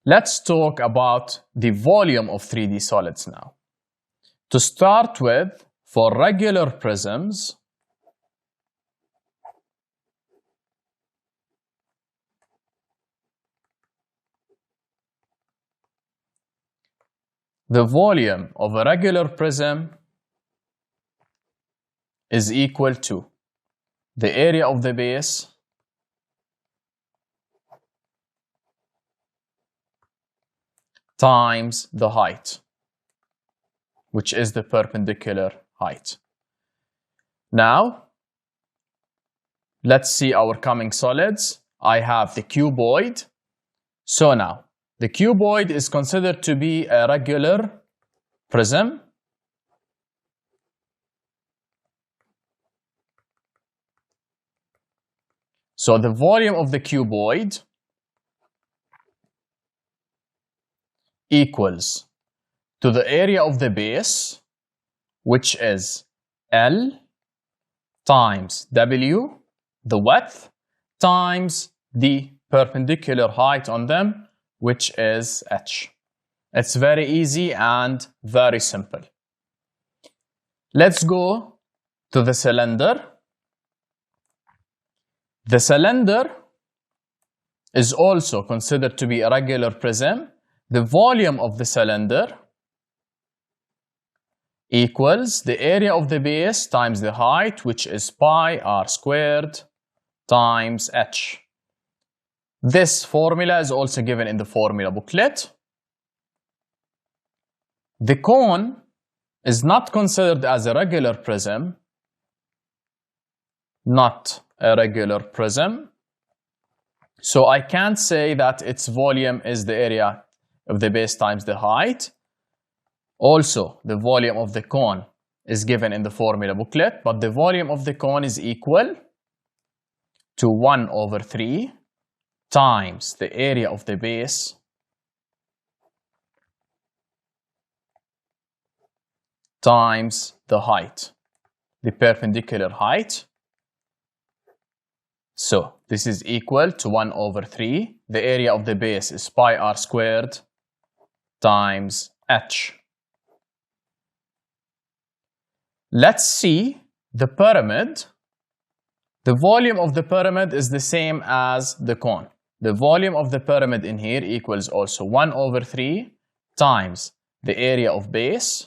Let's talk about the volume of 3D solids now. To start with, for regular prisms, the volume of a regular prism is equal to the area of the base times the height, which is the perpendicular height. Now, let's see our coming solids. I have the cuboid. So now, the cuboid is considered to be a regular prism. So the volume of the cuboid equals to the area of the base, which is L times W, the width, times the perpendicular height on them, which is H. It's very easy and very simple. Let's go to the cylinder. The cylinder is also considered to be a regular prism. The volume of the cylinder equals the area of the base times the height, which is pi r squared times h. This formula is also given in the formula booklet. The cone is not considered as a regular prism, so I can't say that its volume is the area of the base times the height. Also, the volume of the cone is given in the formula booklet, but the volume of the cone is equal to 1/3 times the area of the base times the height, the perpendicular height. So this is equal to 1/3. The area of the base is pi r squared times h. Let's see the pyramid. The volume of the pyramid is the same as the cone. The volume of the pyramid in here equals also 1/3 times the area of base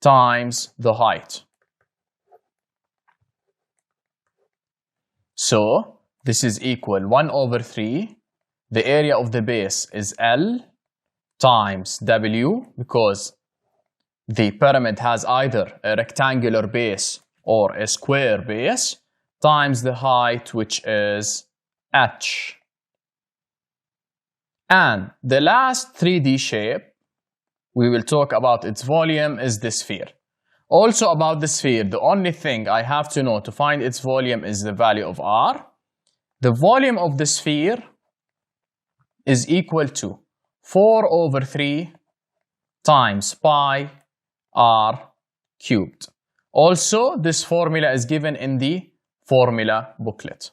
times the height. So this is equal 1/3. The area of the base is L times W, because the pyramid has either a rectangular base or a square base, times the height, which is h. And the last 3D shape we will talk about its volume is the sphere. Also about the sphere, the only thing I have to know to find its volume is the value of r. The volume of the sphere is equal to 4/3 times pi r cubed. Also, this formula is given in the formula booklet.